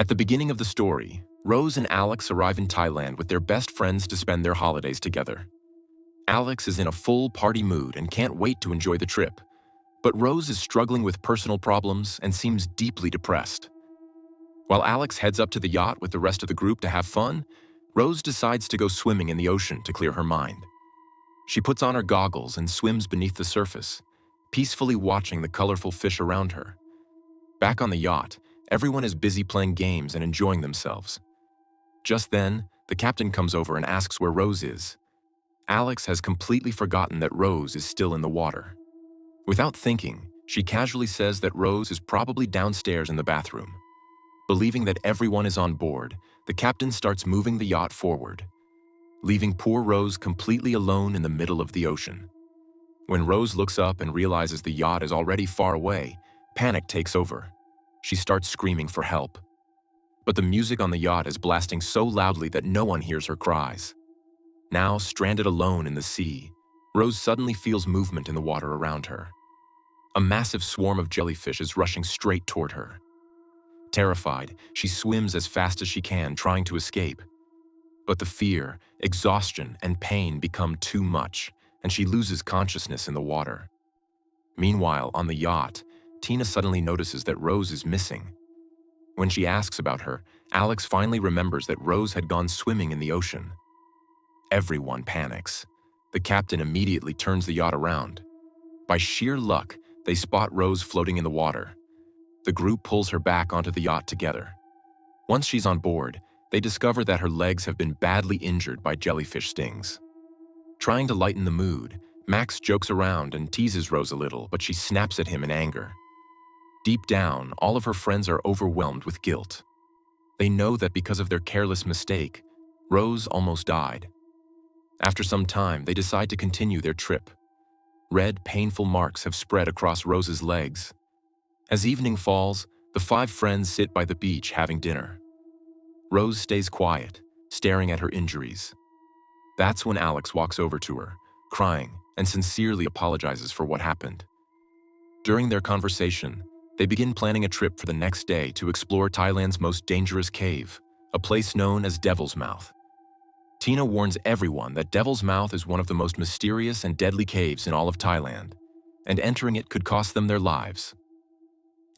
At the beginning of the story, Rose and Alex arrive in Thailand with their best friends to spend their holidays together. Alex is in a full party mood and can't wait to enjoy the trip, but Rose is struggling with personal problems and seems deeply depressed. While Alex heads up to the yacht with the rest of the group to have fun, Rose decides to go swimming in the ocean to clear her mind. She puts on her goggles and swims beneath the surface, peacefully watching the colorful fish around her. Back on the yacht, everyone is busy playing games and enjoying themselves. Just then, the captain comes over and asks where Rose is. Alex has completely forgotten that Rose is still in the water. Without thinking, she casually says that Rose is probably downstairs in the bathroom. Believing that everyone is on board, the captain starts moving the yacht forward, leaving poor Rose completely alone in the middle of the ocean. When Rose looks up and realizes the yacht is already far away, panic takes over. She starts screaming for help. But the music on the yacht is blasting so loudly that no one hears her cries. Now, stranded alone in the sea, Rose suddenly feels movement in the water around her. A massive swarm of jellyfish is rushing straight toward her. Terrified, she swims as fast as she can, trying to escape. But the fear, exhaustion, and pain become too much, and she loses consciousness in the water. Meanwhile, on the yacht, Tina suddenly notices that Rose is missing. When she asks about her, Alex finally remembers that Rose had gone swimming in the ocean. Everyone panics. The captain immediately turns the yacht around. By sheer luck, they spot Rose floating in the water. The group pulls her back onto the yacht together. Once she's on board, they discover that her legs have been badly injured by jellyfish stings. Trying to lighten the mood, Max jokes around and teases Rose a little, but she snaps at him in anger. Deep down, all of her friends are overwhelmed with guilt. They know that because of their careless mistake, Rose almost died. After some time, they decide to continue their trip. Red, painful marks have spread across Rose's legs. As evening falls, the 5 friends sit by the beach having dinner. Rose stays quiet, staring at her injuries. That's when Alex walks over to her, crying, and sincerely apologizes for what happened. During their conversation, they begin planning a trip for the next day to explore Thailand's most dangerous cave, a place known as Devil's Mouth. Tina warns everyone that Devil's Mouth is one of the most mysterious and deadly caves in all of Thailand, and entering it could cost them their lives.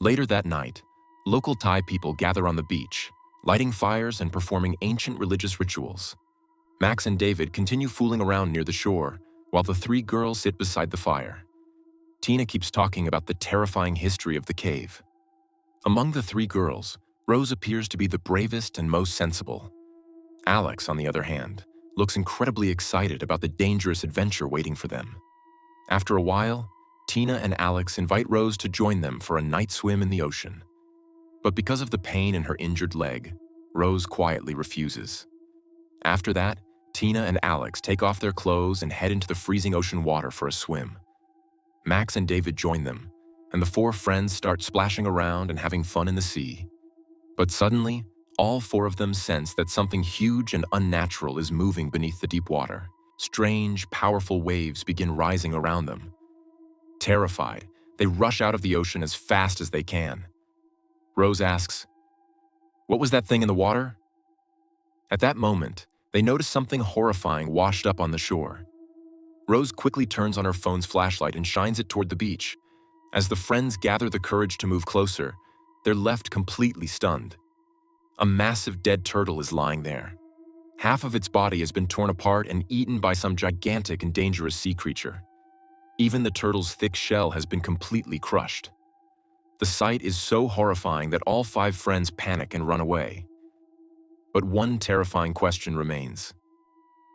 Later that night, local Thai people gather on the beach, lighting fires and performing ancient religious rituals. Max and David continue fooling around near the shore, while the 3 girls sit beside the fire. Tina keeps talking about the terrifying history of the cave. Among the 3 girls, Rose appears to be the bravest and most sensible. Alex, on the other hand, looks incredibly excited about the dangerous adventure waiting for them. After a while, Tina and Alex invite Rose to join them for a night swim in the ocean. But because of the pain in her injured leg, Rose quietly refuses. After that, Tina and Alex take off their clothes and head into the freezing ocean water for a swim. Max and David join them, and the 4 friends start splashing around and having fun in the sea. But suddenly, all 4 of them sense that something huge and unnatural is moving beneath the deep water. Strange, powerful waves begin rising around them. Terrified, they rush out of the ocean as fast as they can. Rose asks, "What was that thing in the water?" At that moment, they notice something horrifying washed up on the shore. Rose quickly turns on her phone's flashlight and shines it toward the beach. As the friends gather the courage to move closer, they're left completely stunned. A massive dead turtle is lying there. Half of its body has been torn apart and eaten by some gigantic and dangerous sea creature. Even the turtle's thick shell has been completely crushed. The sight is so horrifying that all 5 friends panic and run away. But one terrifying question remains.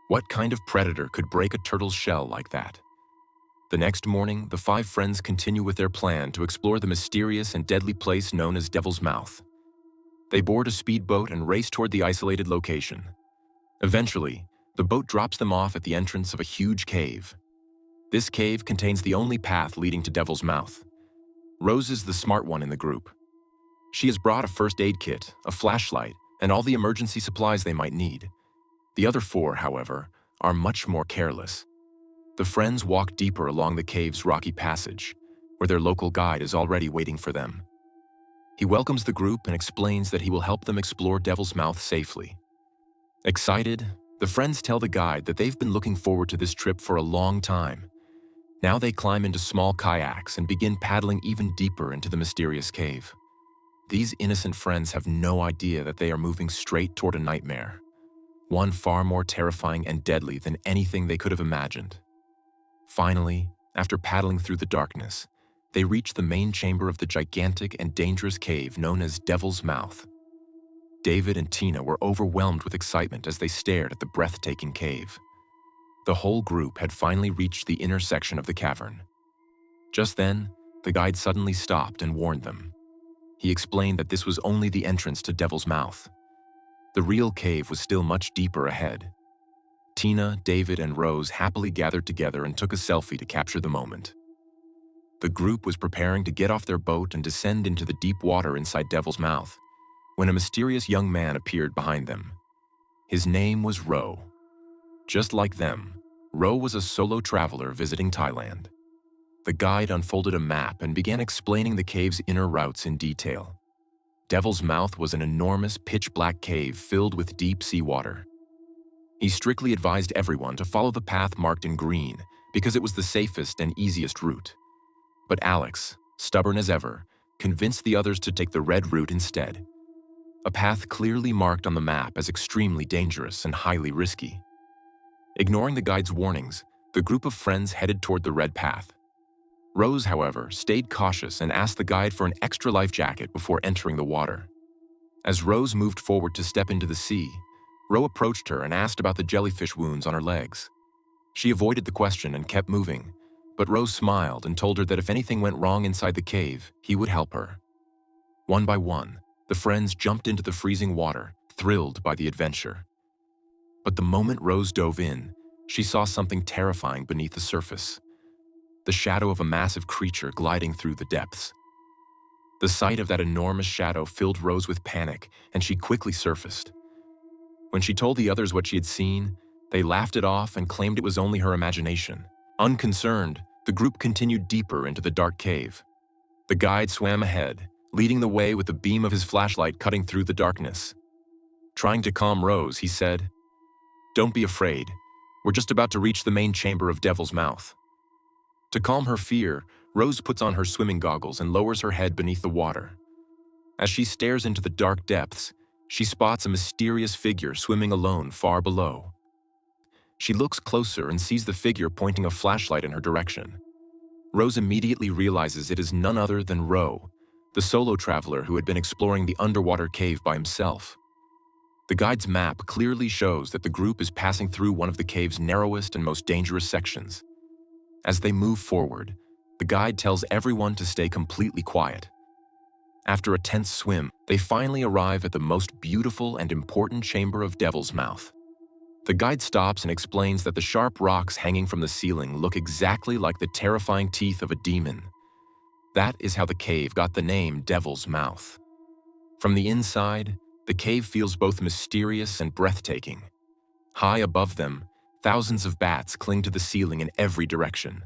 What kind of predator could break a turtle's shell like that? The next morning, the 5 friends continue with their plan to explore the mysterious and deadly place known as Devil's Mouth. They board a speedboat and race toward the isolated location. Eventually, the boat drops them off at the entrance of a huge cave. This cave contains the only path leading to Devil's Mouth. Rose is the smart one in the group. She has brought a first aid kit, a flashlight, and all the emergency supplies they might need. The other 4, however, are much more careless. The friends walk deeper along the cave's rocky passage, where their local guide is already waiting for them. He welcomes the group and explains that he will help them explore Devil's Mouth safely. Excited, the friends tell the guide that they've been looking forward to this trip for a long time. Now they climb into small kayaks and begin paddling even deeper into the mysterious cave. These innocent friends have no idea that they are moving straight toward a nightmare, one far more terrifying and deadly than anything they could have imagined. Finally, after paddling through the darkness, they reach the main chamber of the gigantic and dangerous cave known as Devil's Mouth. David and Tina were overwhelmed with excitement as they stared at the breathtaking cave. The whole group had finally reached the inner section of the cavern. Just then, the guide suddenly stopped and warned them. He explained that this was only the entrance to Devil's Mouth. The real cave was still much deeper ahead. Tina, David, and Rose happily gathered together and took a selfie to capture the moment. The group was preparing to get off their boat and descend into the deep water inside Devil's Mouth when a mysterious young man appeared behind them. His name was Ro. Just like them, Ro was a solo traveler visiting Thailand. The guide unfolded a map and began explaining the cave's inner routes in detail. Devil's Mouth was an enormous pitch-black cave filled with deep seawater. He strictly advised everyone to follow the path marked in green because it was the safest and easiest route. But Alex, stubborn as ever, convinced the others to take the red route instead. A path clearly marked on the map as extremely dangerous and highly risky. Ignoring the guide's warnings, the group of friends headed toward the red path. Rose, however, stayed cautious and asked the guide for an extra life jacket before entering the water. As Rose moved forward to step into the sea, Ro approached her and asked about the jellyfish wounds on her legs. She avoided the question and kept moving, but Rose smiled and told her that if anything went wrong inside the cave, he would help her. One by one, the friends jumped into the freezing water, thrilled by the adventure. But the moment Rose dove in, she saw something terrifying beneath the surface. The shadow of a massive creature gliding through the depths. The sight of that enormous shadow filled Rose with panic, and she quickly surfaced. When she told the others what she had seen, they laughed it off and claimed it was only her imagination. Unconcerned, the group continued deeper into the dark cave. The guide swam ahead, leading the way with the beam of his flashlight cutting through the darkness. Trying to calm Rose, he said, "Don't be afraid. We're just about to reach the main chamber of Devil's Mouth." To calm her fear, Rose puts on her swimming goggles and lowers her head beneath the water. As she stares into the dark depths, she spots a mysterious figure swimming alone far below. She looks closer and sees the figure pointing a flashlight in her direction. Rose immediately realizes it is none other than Ro, the solo traveler who had been exploring the underwater cave by himself. The guide's map clearly shows that the group is passing through one of the cave's narrowest and most dangerous sections. As they move forward, the guide tells everyone to stay completely quiet. After a tense swim, they finally arrive at the most beautiful and important chamber of Devil's Mouth. The guide stops and explains that the sharp rocks hanging from the ceiling look exactly like the terrifying teeth of a demon. That is how the cave got the name Devil's Mouth. From the inside, the cave feels both mysterious and breathtaking. High above them, thousands of bats cling to the ceiling in every direction.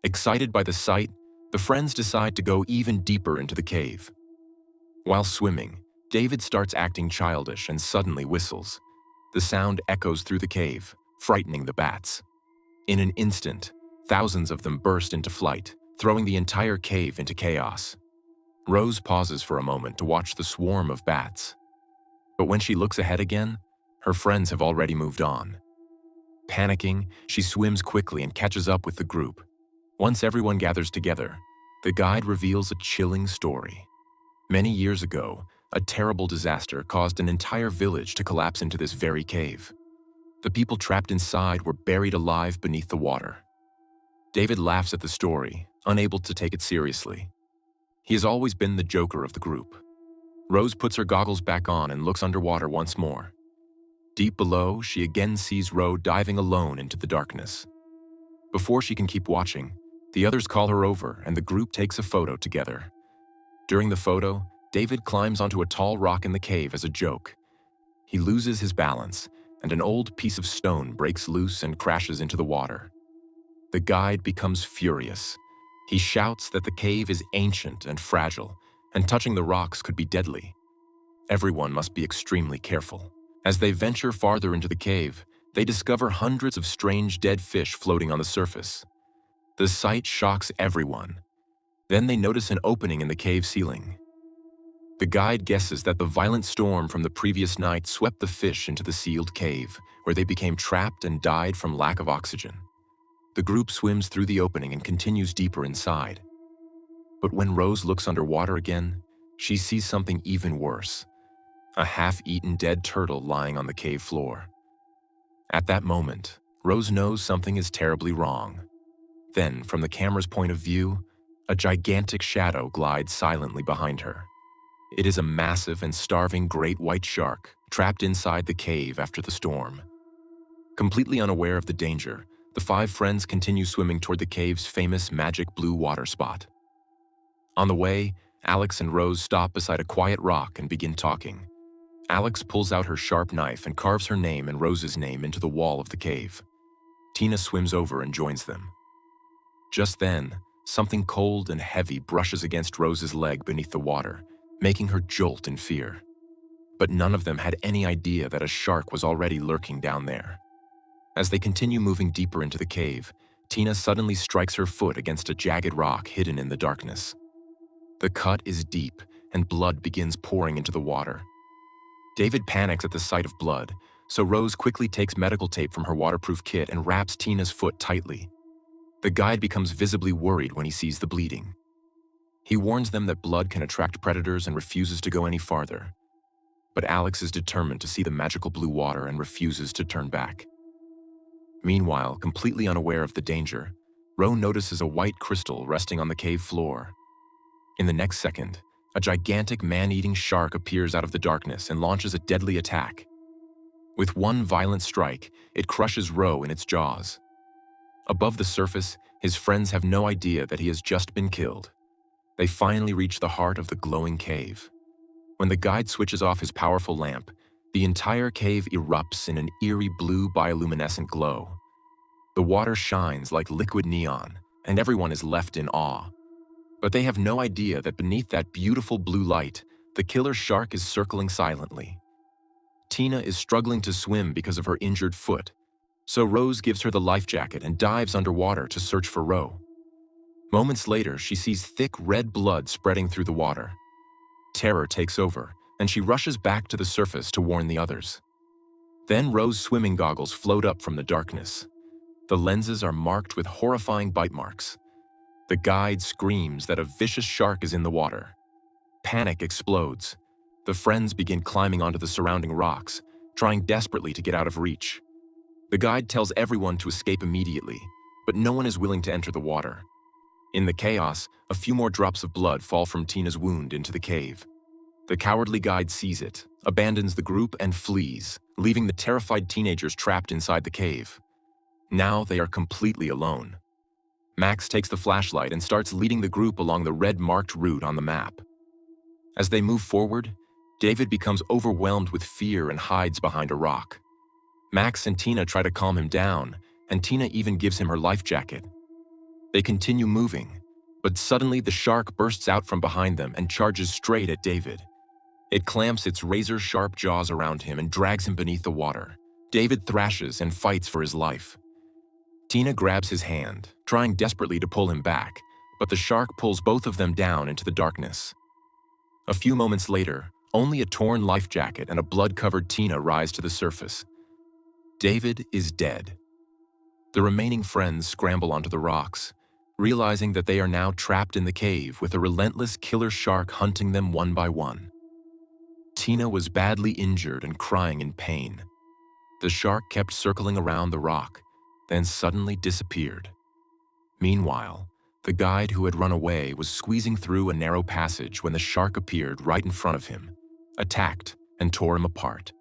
Excited by the sight, the friends decide to go even deeper into the cave. While swimming, David starts acting childish and suddenly whistles. The sound echoes through the cave, frightening the bats. In an instant, thousands of them burst into flight, throwing the entire cave into chaos. Rose pauses for a moment to watch the swarm of bats. But when she looks ahead again, her friends have already moved on. Panicking, she swims quickly and catches up with the group. Once everyone gathers together, the guide reveals a chilling story. Many years ago, a terrible disaster caused an entire village to collapse into this very cave. The people trapped inside were buried alive beneath the water. David laughs at the story, unable to take it seriously. He has always been the joker of the group. Rose puts her goggles back on and looks underwater once more. Deep below, she again sees Ro diving alone into the darkness. Before she can keep watching, the others call her over and the group takes a photo together. During the photo, David climbs onto a tall rock in the cave as a joke. He loses his balance, and an old piece of stone breaks loose and crashes into the water. The guide becomes furious. He shouts that the cave is ancient and fragile, and touching the rocks could be deadly. Everyone must be extremely careful. As they venture farther into the cave, they discover hundreds of strange dead fish floating on the surface. The sight shocks everyone. Then they notice an opening in the cave ceiling. The guide guesses that the violent storm from the previous night swept the fish into the sealed cave, where they became trapped and died from lack of oxygen. The group swims through the opening and continues deeper inside. But when Rose looks underwater again, she sees something even worse: a half-eaten dead turtle lying on the cave floor. At that moment, Rose knows something is terribly wrong. Then, from the camera's point of view, a gigantic shadow glides silently behind her. It is a massive and starving great white shark trapped inside the cave after the storm. Completely unaware of the danger, the five friends continue swimming toward the cave's famous magic blue water spot. On the way, Alex and Rose stop beside a quiet rock and begin talking. Alex pulls out her sharp knife and carves her name and Rose's name into the wall of the cave. Tina swims over and joins them. Just then, something cold and heavy brushes against Rose's leg beneath the water, making her jolt in fear. But none of them had any idea that a shark was already lurking down there. As they continue moving deeper into the cave, Tina suddenly strikes her foot against a jagged rock hidden in the darkness. The cut is deep, and blood begins pouring into the water. David panics at the sight of blood, so Rose quickly takes medical tape from her waterproof kit and wraps Tina's foot tightly. The guide becomes visibly worried when he sees the bleeding. He warns them that blood can attract predators and refuses to go any farther. But Alex is determined to see the magical blue water and refuses to turn back. Meanwhile, completely unaware of the danger, Ro notices a white crystal resting on the cave floor. In the next second, a gigantic man-eating shark appears out of the darkness and launches a deadly attack. With one violent strike, it crushes Ro in its jaws. Above the surface, his friends have no idea that he has just been killed. They finally reach the heart of the glowing cave. When the guide switches off his powerful lamp, the entire cave erupts in an eerie blue bioluminescent glow. The water shines like liquid neon, and everyone is left in awe. But they have no idea that beneath that beautiful blue light, the killer shark is circling silently. Tina is struggling to swim because of her injured foot, so Rose gives her the life jacket and dives underwater to search for Ro. Moments later, she sees thick red blood spreading through the water. Terror takes over, and she rushes back to the surface to warn the others. Then Rose's swimming goggles float up from the darkness. The lenses are marked with horrifying bite marks. The guide screams that a vicious shark is in the water. Panic explodes. The friends begin climbing onto the surrounding rocks, trying desperately to get out of reach. The guide tells everyone to escape immediately, but no one is willing to enter the water. In the chaos, a few more drops of blood fall from Tina's wound into the cave. The cowardly guide sees it, abandons the group, and flees, leaving the terrified teenagers trapped inside the cave. Now they are completely alone. Max takes the flashlight and starts leading the group along the red-marked route on the map. As they move forward, David becomes overwhelmed with fear and hides behind a rock. Max and Tina try to calm him down, and Tina even gives him her life jacket. They continue moving, but suddenly the shark bursts out from behind them and charges straight at David. It clamps its razor-sharp jaws around him and drags him beneath the water. David thrashes and fights for his life. Tina grabs his hand, trying desperately to pull him back, but the shark pulls both of them down into the darkness. A few moments later, only a torn life jacket and a blood-covered Tina rise to the surface. David is dead. The remaining friends scramble onto the rocks, realizing that they are now trapped in the cave with a relentless killer shark hunting them one by one. Tina was badly injured and crying in pain. The shark kept circling around the rock, then suddenly disappeared. Meanwhile, the guide who had run away was squeezing through a narrow passage when the shark appeared right in front of him, attacked, and tore him apart.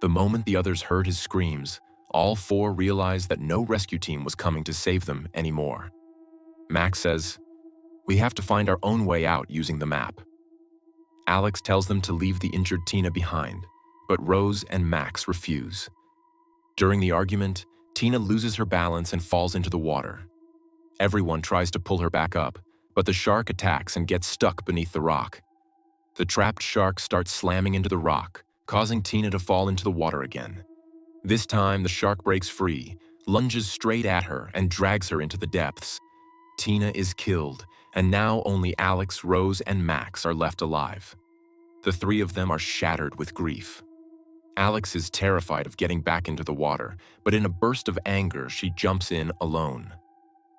The moment the others heard his screams, all four realized that no rescue team was coming to save them anymore. Max says, "We have to find our own way out using the map." Alex tells them to leave the injured Tina behind, but Rose and Max refuse. During the argument, Tina loses her balance and falls into the water. Everyone tries to pull her back up, but the shark attacks and gets stuck beneath the rock. The trapped shark starts slamming into the rock, causing Tina to fall into the water again. This time, the shark breaks free, lunges straight at her, and drags her into the depths. Tina is killed, and now only Alex, Rose, and Max are left alive. The three of them are shattered with grief. Alex is terrified of getting back into the water, but in a burst of anger, she jumps in alone.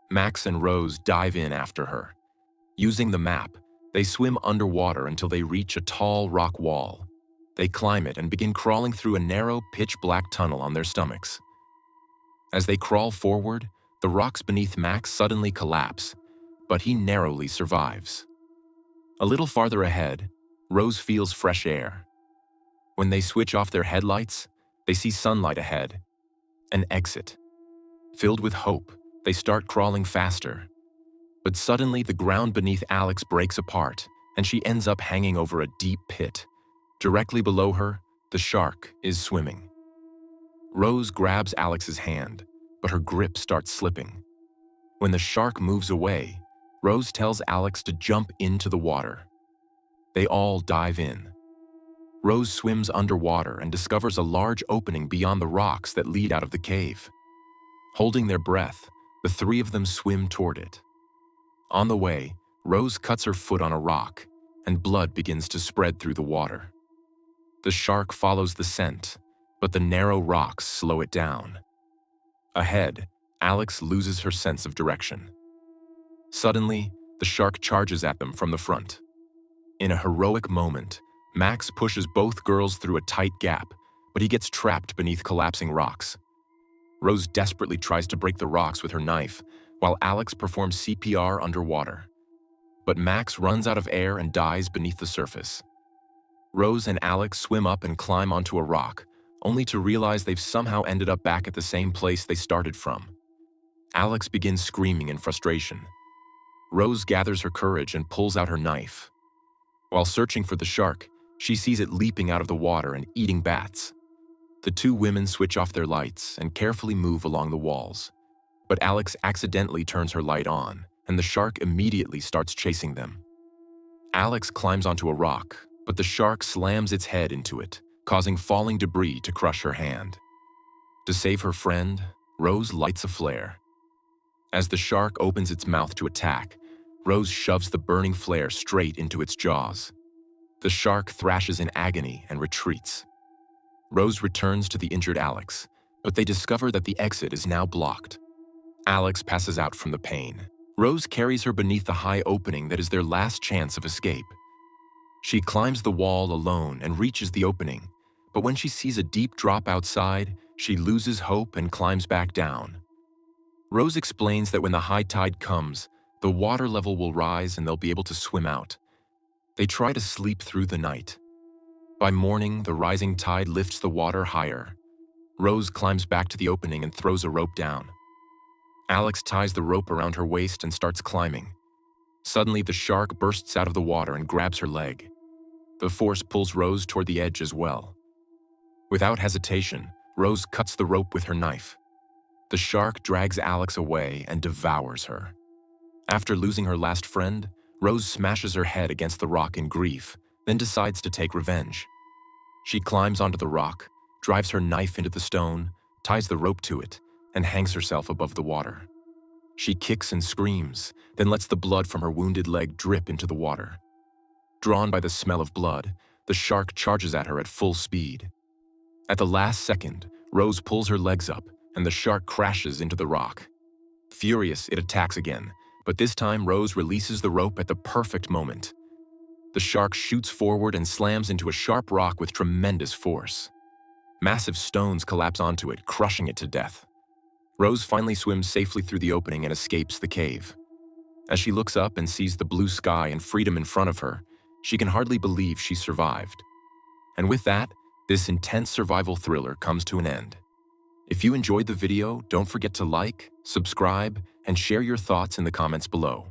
Max and Rose dive in after her. Using the map, they swim underwater until they reach a tall rock wall. They climb it and begin crawling through a narrow, pitch-black tunnel on their stomachs. As they crawl forward, the rocks beneath Max suddenly collapse, but he narrowly survives. A little farther ahead, Rose feels fresh air. When they switch off their headlights, they see sunlight ahead. An exit. Filled with hope, they start crawling faster. But suddenly, the ground beneath Alex breaks apart, and she ends up hanging over a deep pit. Directly below her, the shark is swimming. Rose grabs Alex's hand, but her grip starts slipping. When the shark moves away, Rose tells Alex to jump into the water. They all dive in. Rose swims underwater and discovers a large opening beyond the rocks that lead out of the cave. Holding their breath, the three of them swim toward it. On the way, Rose cuts her foot on a rock, and blood begins to spread through the water. The shark follows the scent, but the narrow rocks slow it down. Ahead, Alex loses her sense of direction. Suddenly, the shark charges at them from the front. In a heroic moment, Max pushes both girls through a tight gap, but he gets trapped beneath collapsing rocks. Rose desperately tries to break the rocks with her knife, while Alex performs CPR underwater. But Max runs out of air and dies beneath the surface. Rose and Alex swim up and climb onto a rock, only to realize they've somehow ended up back at the same place they started from. Alex begins screaming in frustration. Rose gathers her courage and pulls out her knife. While searching for the shark, she sees it leaping out of the water and eating bats. The two women switch off their lights and carefully move along the walls. But Alex accidentally turns her light on, and the shark immediately starts chasing them. Alex climbs onto a rock, but the shark slams its head into it, causing falling debris to crush her hand. To save her friend, Rose lights a flare. As the shark opens its mouth to attack, Rose shoves the burning flare straight into its jaws. The shark thrashes in agony and retreats. Rose returns to the injured Alex, but they discover that the exit is now blocked. Alex passes out from the pain. Rose carries her beneath the high opening that is their last chance of escape. She climbs the wall alone and reaches the opening, but when she sees a deep drop outside, she loses hope and climbs back down. Rose explains that when the high tide comes, the water level will rise and they'll be able to swim out. They try to sleep through the night. By morning, the rising tide lifts the water higher. Rose climbs back to the opening and throws a rope down. Alex ties the rope around her waist and starts climbing. Suddenly, the shark bursts out of the water and grabs her leg. The force pulls Rose toward the edge as well. Without hesitation, Rose cuts the rope with her knife. The shark drags Alex away and devours her. After losing her last friend, Rose smashes her head against the rock in grief, then decides to take revenge. She climbs onto the rock, drives her knife into the stone, ties the rope to it, and hangs herself above the water. She kicks and screams, then lets the blood from her wounded leg drip into the water. Drawn by the smell of blood, the shark charges at her at full speed. At the last second, Rose pulls her legs up, and the shark crashes into the rock. Furious, it attacks again, but this time Rose releases the rope at the perfect moment. The shark shoots forward and slams into a sharp rock with tremendous force. Massive stones collapse onto it, crushing it to death. Rose finally swims safely through the opening and escapes the cave. As she looks up and sees the blue sky and freedom in front of her, she can hardly believe she survived. And with that, this intense survival thriller comes to an end. If you enjoyed the video, don't forget to like, subscribe, and share your thoughts in the comments below.